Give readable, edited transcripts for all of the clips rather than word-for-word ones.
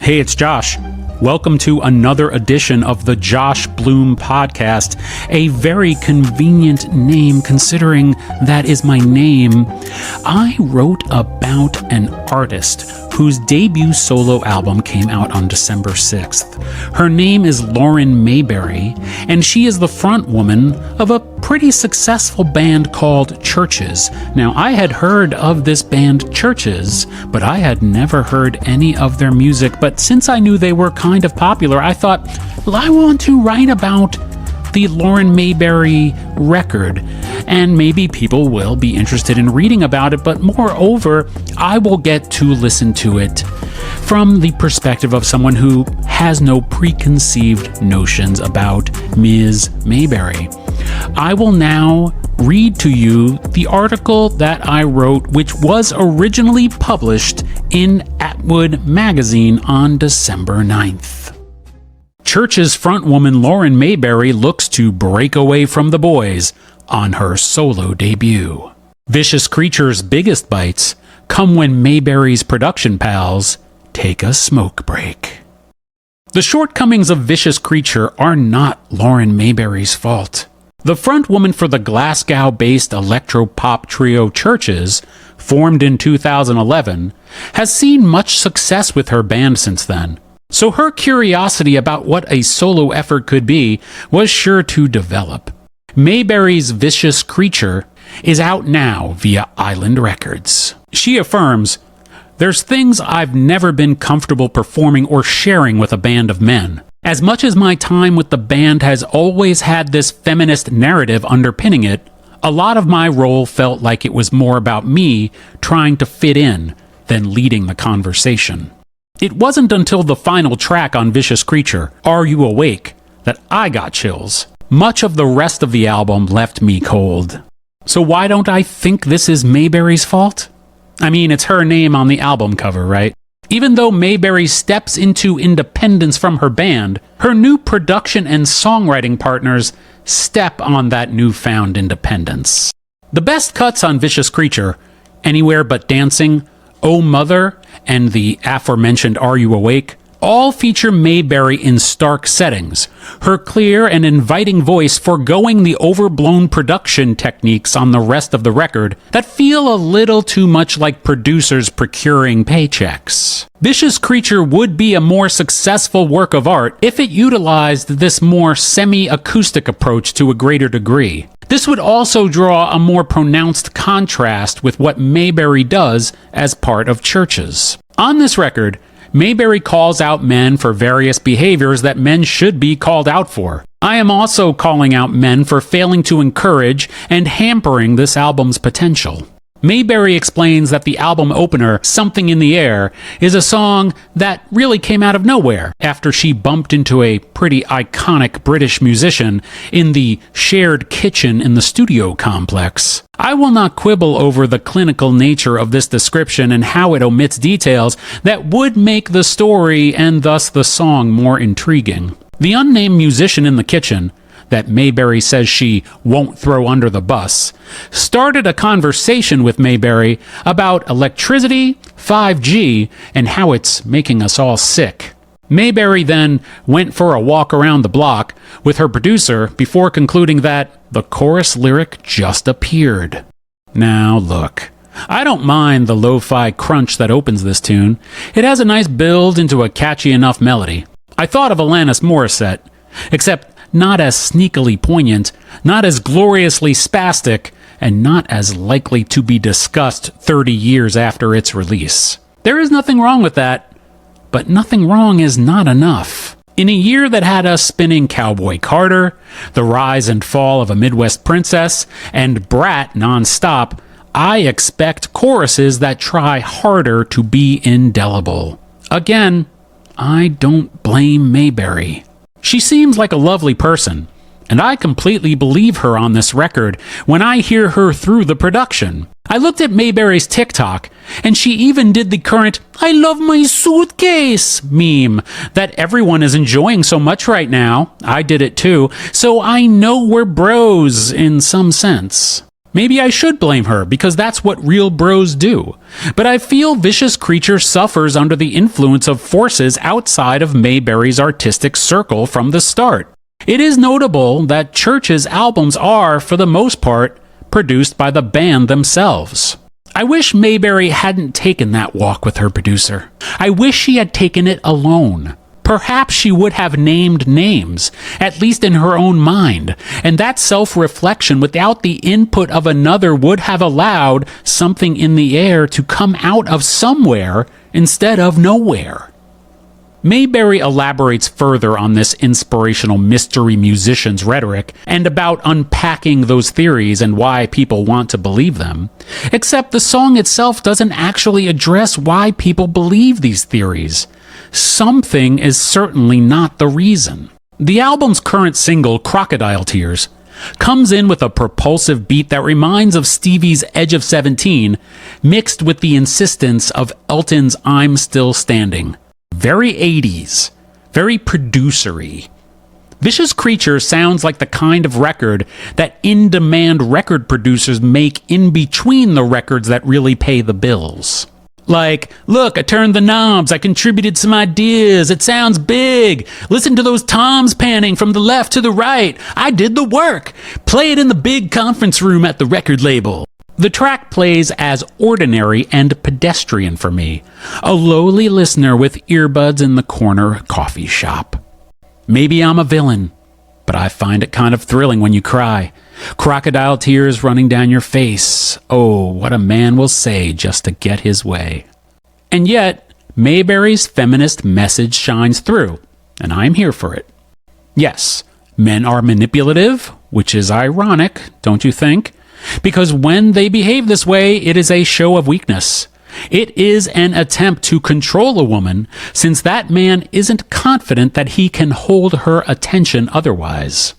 Hey, it's Josh. Welcome to another edition of the Josh Bloom Podcast, a very convenient name considering that is my name. I wrote about an artist whose debut solo album came out on December 6th. Her name is Lauren Mayberry, and she is the frontwoman of a pretty successful band called CHVRCHES. Now, I had heard of this band CHVRCHES, but I had never heard any of their music. But since I knew they were kind of popular, I thought, well, I want to write about the Lauren Mayberry record, and maybe people will be interested in reading about it, but moreover, I will get to listen to it from the perspective of someone who has no preconceived notions about Ms. Mayberry. I will now read to you the article that I wrote, which was originally published in Atwood magazine on December 9th. CHVRCHES frontwoman Lauren Mayberry looks to break away from the boys on her solo debut. Vicious Creature's biggest bites come when Mayberry's production pals take a smoke break. The shortcomings of Vicious Creature are not Lauren Mayberry's fault. The frontwoman for the Glasgow-based electro-pop trio CHVRCHES, formed in 2011, has seen much success with her band since then. So her curiosity about what a solo effort could be was sure to develop. Mayberry's Vicious Creature is out now via Island Records. She affirms, "There's things I've never been comfortable performing or sharing with a band of men. As much as my time with the band has always had this feminist narrative underpinning it, a lot of my role felt like it was more about me trying to fit in than leading the conversation. It wasn't until the final track on Vicious Creature, Are You Awake?, that I got chills. Much of the rest of the album left me cold." So why don't I think this is Mayberry's fault? I mean, it's her name on the album cover, right? Even though Mayberry steps into independence from her band, her new production and songwriting partners step on that newfound independence. The best cuts on Vicious Creature, Anywhere But Dancing, Oh Mother, and the aforementioned Are You Awake, all feature Mayberry in stark settings, her clear and inviting voice foregoing the overblown production techniques on the rest of the record that feel a little too much like producers procuring paychecks. Vicious Creature would be a more successful work of art if it utilized this more semi-acoustic approach to a greater degree. This would also draw a more pronounced contrast with what Mayberry does as part of CHVRCHES. On this record, Mayberry calls out men for various behaviors that men should be called out for. I am also calling out men for failing to encourage and hampering this album's potential. Mayberry explains that the album opener, Something in the Air, is a song that really came out of nowhere after she bumped into a pretty iconic British musician in the shared kitchen in the studio complex. I will not quibble over the clinical nature of this description and how it omits details that would make the story and thus the song more intriguing. The unnamed musician in the kitchen, that Mayberry says she won't throw under the bus, started a conversation with Mayberry about electricity, 5G, and how it's making us all sick. Mayberry then went for a walk around the block with her producer before concluding that the chorus lyric just appeared. Now look, I don't mind the lo-fi crunch that opens this tune. It has a nice build into a catchy enough melody. I thought of Alanis Morissette, except not as sneakily poignant, not as gloriously spastic, and not as likely to be discussed 30 years after its release. There is nothing wrong with that, but nothing wrong is not enough. In a year that had us spinning Cowboy Carter, The Rise and Fall of a Midwest Princess, and Brat nonstop, I expect choruses that try harder to be indelible. Again, I don't blame Mayberry. She seems like a lovely person, and I completely believe her on this record when I hear her through the production. I looked at Mayberry's TikTok, and she even did the current "I love my suitcase" meme that everyone is enjoying so much right now. I did it too, so I know we're bros in some sense. Maybe I should blame her because that's what real bros do. But I feel Vicious Creature suffers under the influence of forces outside of Mayberry's artistic circle from the start. It is notable that CHVRCHES albums are, for the most part, produced by the band themselves. I wish Mayberry hadn't taken that walk with her producer. I wish she had taken it alone. Perhaps she would have named names, at least in her own mind, and that self-reflection without the input of another would have allowed something in the air to come out of somewhere instead of nowhere. Mayberry elaborates further on this inspirational mystery musician's rhetoric and about unpacking those theories and why people want to believe them, except the song itself doesn't actually address why people believe these theories. Something is certainly not the reason. The album's current single, Crocodile Tears, comes in with a propulsive beat that reminds of Stevie's Edge of 17, mixed with the insistence of Elton's I'm Still Standing. Very 80s, very producery. Vicious Creature sounds like the kind of record that in-demand record producers make in between the records that really pay the bills. Like, look, I turned the knobs, I contributed some ideas, it sounds big. Listen to those toms panning from the left to the right. I did the work. Play it in the big conference room at the record label. The track plays as ordinary and pedestrian for me, a lowly listener with earbuds in the corner coffee shop. Maybe I'm a villain, but I find it kind of thrilling when you cry. Crocodile tears running down your face. Oh, what a man will say just to get his way. And yet, Mayberry's feminist message shines through, and I'm here for it. Yes, men are manipulative, which is ironic, don't you think? Because when they behave this way, it is a show of weakness. It is an attempt to control a woman, since that man isn't confident that he can hold her attention otherwise.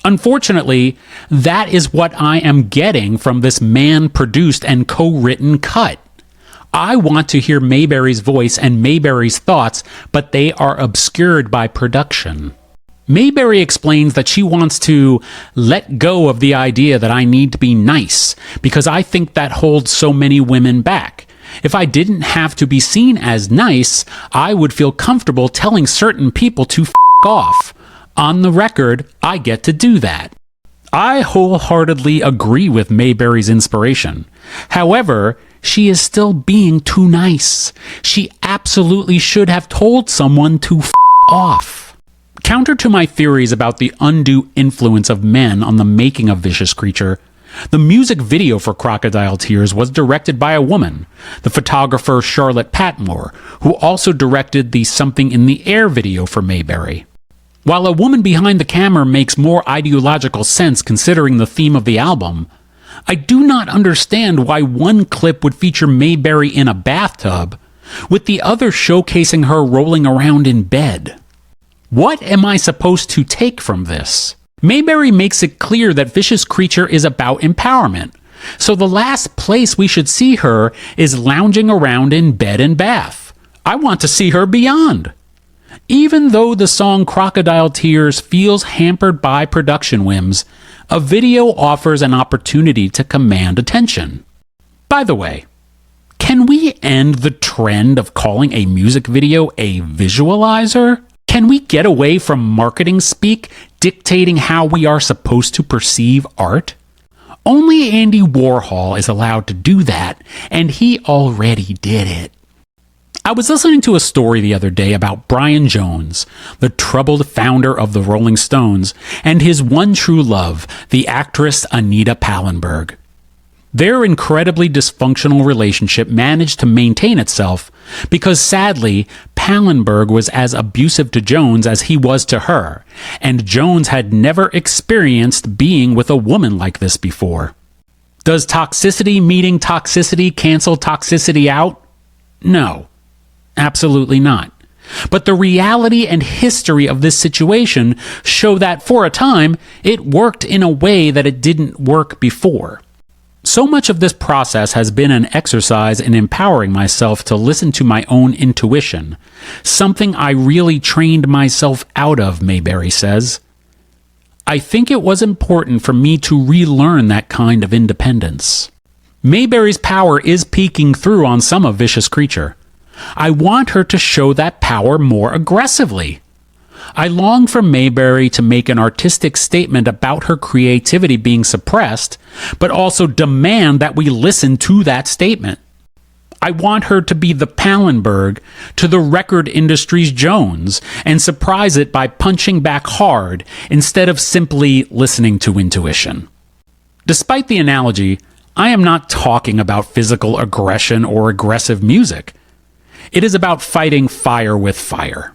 Unfortunately, that is what I am getting from this man-produced and co-written cut. I want to hear Mayberry's voice and Mayberry's thoughts, but they are obscured by production. Mayberry explains that she wants to let go of the idea that I need to be nice, because I think that holds so many women back. If I didn't have to be seen as nice, I would feel comfortable telling certain people to f*** off. On the record, I get to do that. I wholeheartedly agree with Mayberry's inspiration. However, she is still being too nice. She absolutely should have told someone to f*** off. Counter to my theories about the undue influence of men on the making of Vicious Creature, the music video for Crocodile Tears was directed by a woman, the photographer Charlotte Patmore, who also directed the Something in the Air video for Mayberry. While a woman behind the camera makes more ideological sense considering the theme of the album, I do not understand why one clip would feature Mayberry in a bathtub, with the other showcasing her rolling around in bed. What am I supposed to take from this? Mayberry makes it clear that Vicious Creature is about empowerment, so the last place we should see her is lounging around in bed and bath. I want to see her beyond. Even though the song Crocodile Tears feels hampered by production whims, a video offers an opportunity to command attention. By the way, can we end the trend of calling a music video a visualizer? Can we get away from marketing speak dictating how we are supposed to perceive art? Only Andy Warhol is allowed to do that, and he already did it. I was listening to a story the other day about Brian Jones, the troubled founder of the Rolling Stones, and his one true love, the actress Anita Pallenberg. Their incredibly dysfunctional relationship managed to maintain itself because, sadly, Pallenberg was as abusive to Jones as he was to her, and Jones had never experienced being with a woman like this before. Does toxicity meeting toxicity cancel toxicity out? No, absolutely not. But the reality and history of this situation show that, for a time, it worked in a way that it didn't work before. So much of this process has been an exercise in empowering myself to listen to my own intuition, something I really trained myself out of, Mayberry says. I think it was important for me to relearn that kind of independence. Mayberry's power is peeking through on some of Vicious Creature. I want her to show that power more aggressively. I long for Mayberry to make an artistic statement about her creativity being suppressed, but also demand that we listen to that statement. I want her to be the Pallenberg to the record industry's Jones and surprise it by punching back hard instead of simply listening to intuition. Despite the analogy, I am not talking about physical aggression or aggressive music. It is about fighting fire with fire.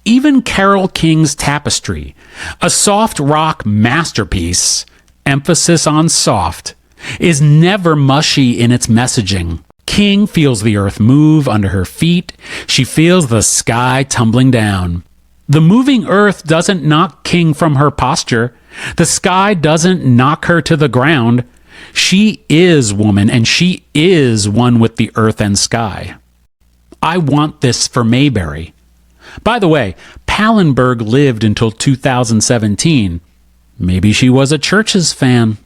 Even Carole King's Tapestry, a soft rock masterpiece, emphasis on soft, is never mushy in its messaging. King feels the earth move under her feet. She feels the sky tumbling down. The moving earth doesn't knock King from her posture. The sky doesn't knock her to the ground. She is woman, and she is one with the earth and sky. I want this for Mayberry. By the way, Pallenberg lived until 2017. Maybe she was a CHVRCHES fan.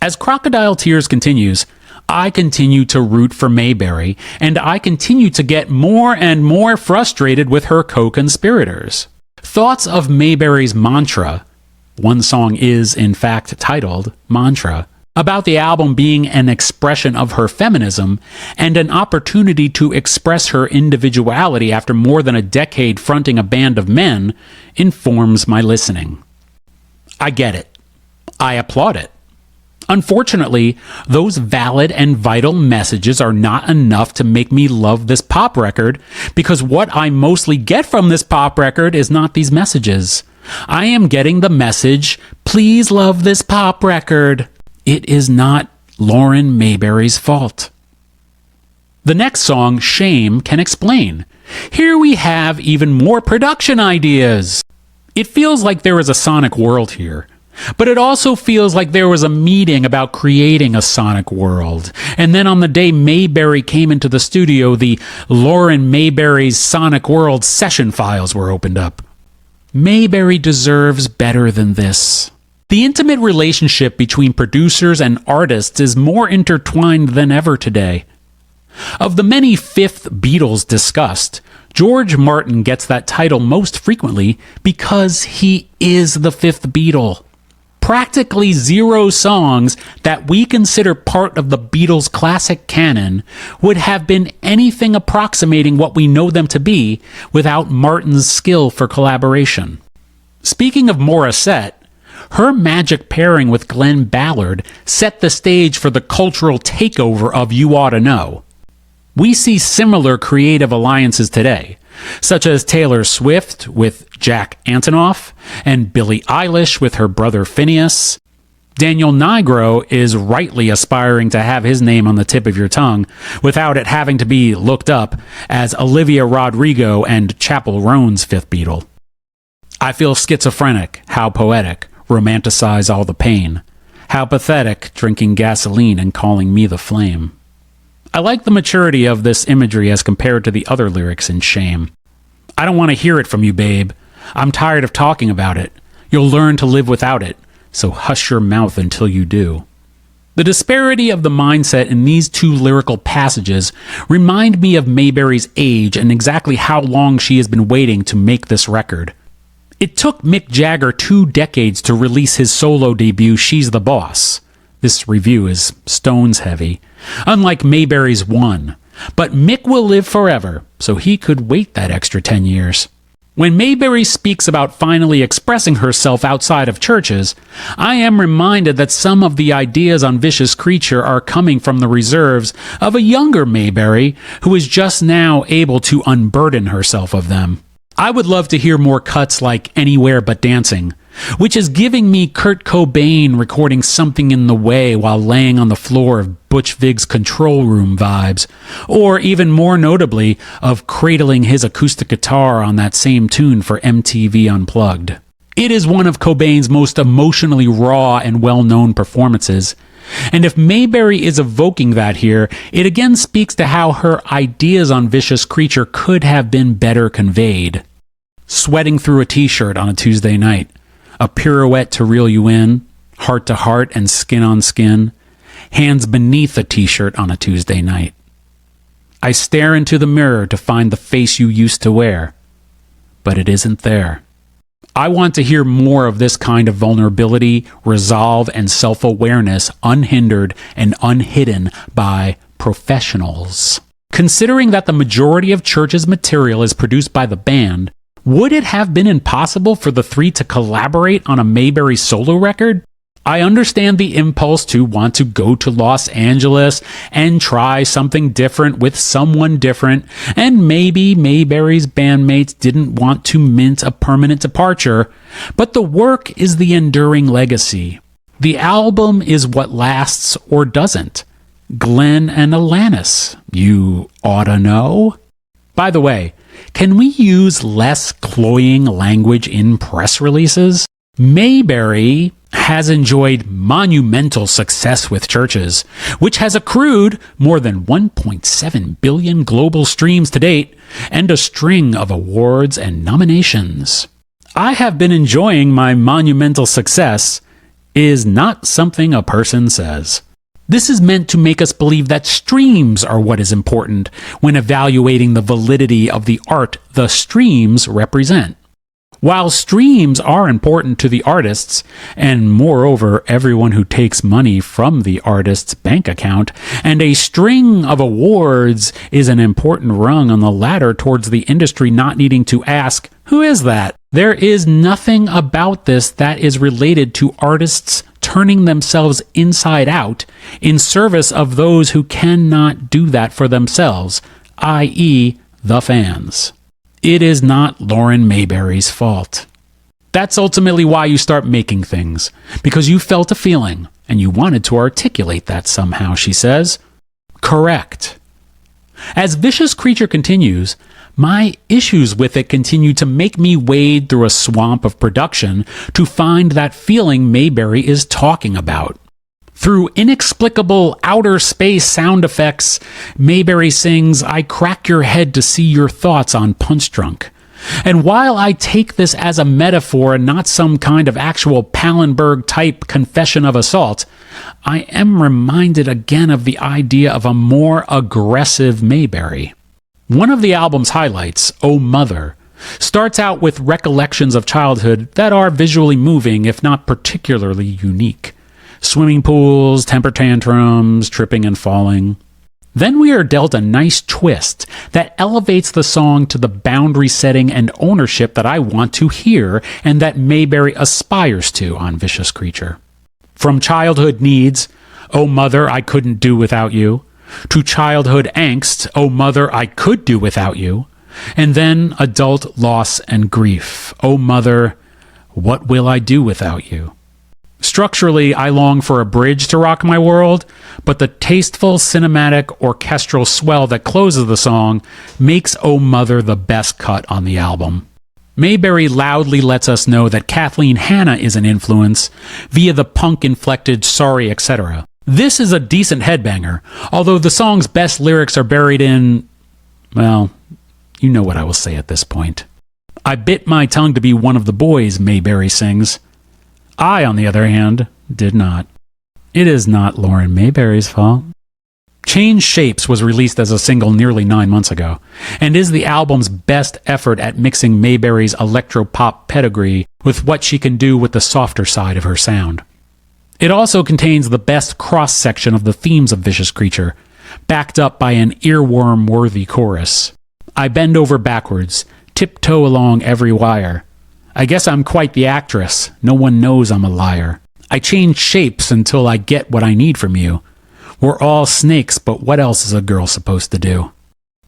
As Crocodile Tears continues, I continue to root for Mayberry, and I continue to get more and more frustrated with her co-conspirators. Thoughts of Mayberry's mantra, one song is in fact titled Mantra, about the album being an expression of her feminism and an opportunity to express her individuality after more than a decade fronting a band of men, informs my listening. I get it. I applaud it. Unfortunately, those valid and vital messages are not enough to make me love this pop record, because what I mostly get from this pop record is not these messages. I am getting the message, please love this pop record. It is not Lauren Mayberry's fault. The next song, Shame, can explain. Here we have even more production ideas. It feels like there is a sonic world here. But it also feels like there was a meeting about creating a sonic world. And then on the day Mayberry came into the studio, the Lauren Mayberry's Sonic World session files were opened up. Mayberry deserves better than this. The intimate relationship between producers and artists is more intertwined than ever today. Of the many fifth Beatles discussed, George Martin gets that title most frequently because he is the fifth Beatle. Practically zero songs that we consider part of the Beatles' classic canon would have been anything approximating what we know them to be without Martin's skill for collaboration. Speaking of Morissette, her magic pairing with Glenn Ballard set the stage for the cultural takeover of You Oughta Know. We see similar creative alliances today, such as Taylor Swift with Jack Antonoff and Billie Eilish with her brother Phineas. Daniel Nigro is rightly aspiring to have his name on the tip of your tongue without it having to be looked up as Olivia Rodrigo and Chappell Roan's fifth Beatle. I feel schizophrenic, how poetic, romanticize all the pain. How pathetic, drinking gasoline and calling me the flame. I like the maturity of this imagery as compared to the other lyrics in Shame. I don't want to hear it from you, babe. I'm tired of talking about it. You'll learn to live without it, so hush your mouth until you do. The disparity of the mindset in these two lyrical passages remind me of Mayberry's age and exactly how long she has been waiting to make this record. It took Mick Jagger 2 decades to release his solo debut, She's the Boss. This review is Stones heavy, unlike Mayberry's one. But Mick will live forever, so he could wait that extra 10 years. When Mayberry speaks about finally expressing herself outside of CHVRCHES, I am reminded that some of the ideas on Vicious Creature are coming from the reserves of a younger Mayberry who is just now able to unburden herself of them. I would love to hear more cuts like Anywhere But Dancing, which is giving me Kurt Cobain recording Something in the Way while laying on the floor of Butch Vig's Control Room vibes, or even more notably, of cradling his acoustic guitar on that same tune for MTV Unplugged. It is one of Cobain's most emotionally raw and well-known performances, and if Mayberry is evoking that here, it again speaks to how her ideas on Vicious Creature could have been better conveyed. Sweating through a t-shirt on a Tuesday night. a pirouette to reel you in, heart to heart and skin on skin, hands beneath a t-shirt on a Tuesday night. I stare into the mirror to find the face you used to wear, but it isn't there. I want to hear more of this kind of vulnerability, resolve, and self-awareness unhindered and unhidden by professionals. Considering that the majority of CHVRCHES material is produced by the band, would it have been impossible for the three to collaborate on a Mayberry solo record? I understand the impulse to want to go to Los Angeles and try something different with someone different, and maybe Mayberry's bandmates didn't want to mint a permanent departure, but the work is the enduring legacy. The album is what lasts or doesn't. Glenn and Alanis, you oughta know. By the way, can we use less cloying language in press releases? Mayberry has enjoyed monumental success with CHVRCHES, which has accrued more than 1.7 billion global streams to date, and a string of awards and nominations. I have been enjoying my monumental success is not something a person says. This is meant to make us believe that streams are what is important when evaluating the validity of the art the streams represent. While streams are important to the artists, and moreover everyone who takes money from the artist's bank account, and a string of awards is an important rung on the ladder towards the industry not needing to ask, who is that? There is nothing about this that is related to artists turning themselves inside out in service of those who cannot do that for themselves, i.e. the fans. It is not Lauren Mayberry's fault. That's ultimately why you start making things, because you felt a feeling and you wanted to articulate that somehow, she says. Correct. As Vicious Creature continues, my issues with it continue to make me wade through a swamp of production to find that feeling Mayberry is talking about. Through inexplicable outer space sound effects, Mayberry sings, "I crack your head to see your thoughts on Punch Drunk." And while I take this as a metaphor and not some kind of actual Pallenberg-type confession of assault, I am reminded again of the idea of a more aggressive Mayberry. One of the album's highlights, "Oh Mother," starts out with recollections of childhood that are visually moving, if not particularly unique. Swimming pools, temper tantrums, tripping and falling. Then we are dealt a nice twist that elevates the song to the boundary setting and ownership that I want to hear and that Mayberry aspires to on Vicious Creature. From childhood needs, "Oh Mother, I couldn't do without you," to childhood angst, "Oh Mother, I could do without you," and then adult loss and grief, "Oh Mother, what will I do without you?" Structurally, I long for a bridge to rock my world, but the tasteful cinematic orchestral swell that closes the song makes "Oh Mother" the best cut on the album. Mayberry loudly lets us know that Kathleen Hanna is an influence via the punk-inflected "Sorry, etc." This is a decent headbanger, although the song's best lyrics are buried in, well, you know what I will say at this point. "I bit my tongue to be one of the boys," Mayberry sings. I, on the other hand, did not. It is not Lauren Mayberry's fault. Change Shapes was released as a single nearly 9 months ago, and is the album's best effort at mixing Mayberry's electro-pop pedigree with what she can do with the softer side of her sound. It also contains the best cross-section of the themes of Vicious Creature, backed up by an earworm-worthy chorus. "I bend over backwards, tiptoe along every wire. I guess I'm quite the actress. No one knows I'm a liar. I change shapes until I get what I need from you. We're all snakes, but what else is a girl supposed to do?"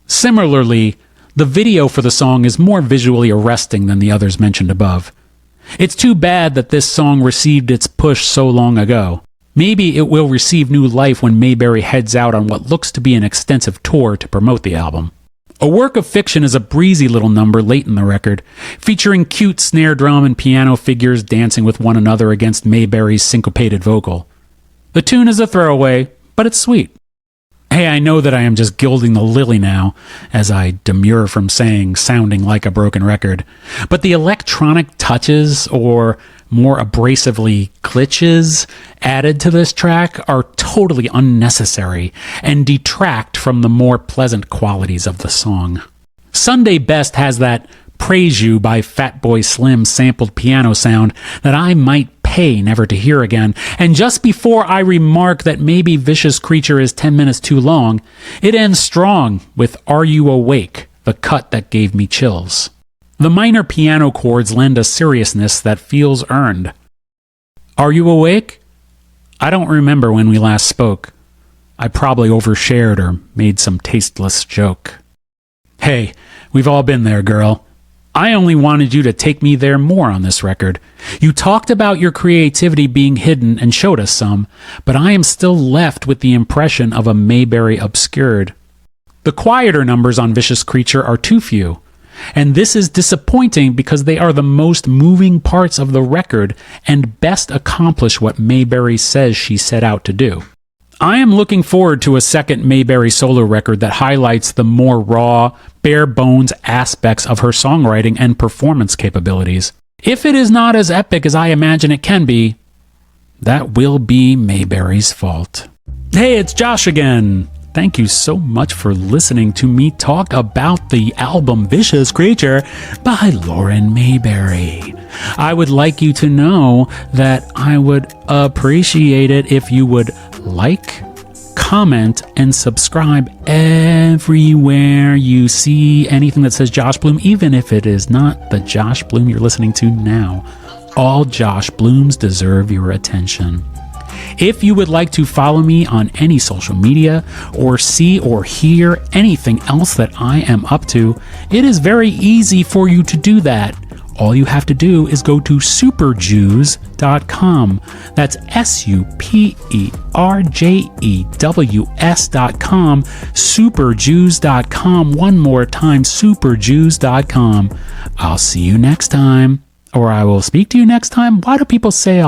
Similarly, the video for the song is more visually arresting than the others mentioned above. It's too bad that this song received its push so long ago. Maybe it will receive new life when Mayberry heads out on what looks to be an extensive tour to promote the album. A Work of Fiction is a breezy little number late in the record, featuring cute snare drum and piano figures dancing with one another against Mayberry's syncopated vocal. The tune is a throwaway, but it's sweet. Hey, I know that I am just gilding the lily now, as I demur from saying sounding like a broken record, but the electronic touches, or more abrasively glitches, added to this track are totally unnecessary and detract from the more pleasant qualities of the song. Sunday Best has that Praise You by Fatboy Slim sampled piano sound that I might pay never to hear again, and just before I remark that maybe Vicious Creature is 10 minutes too long, it ends strong with Are You Awake, the cut that gave me chills. The minor piano chords lend a seriousness that feels earned. Are you awake? I don't remember when we last spoke. I probably overshared or made some tasteless joke. Hey, we've all been there, girl. I only wanted you to take me there more on this record. You talked about your creativity being hidden and showed us some, but I am still left with the impression of a Mayberry obscured. The quieter numbers on Vicious Creature are too few, and this is disappointing because they are the most moving parts of the record and best accomplish what Mayberry says she set out to do. I am looking forward to a second Mayberry solo record that highlights the more raw, bare-bones aspects of her songwriting and performance capabilities. If it is not as epic as I imagine it can be, that will be Mayberry's fault. Hey, it's Josh again. Thank you so much for listening to me talk about the album Vicious Creature by Lauren Mayberry. I would like you to know that I would appreciate it if you would like, comment, and subscribe everywhere you see anything that says Josh Bloom, even if it is not the Josh Bloom you're listening to now. All Josh Blooms deserve your attention. If you would like to follow me on any social media or see or hear anything else that I am up to, it is very easy for you to do that. All you have to do is go to superjews.com. That's superjews.com. Superjews.com. One more time, superjews.com. I'll see you next time. Or I will speak to you next time. Why do people say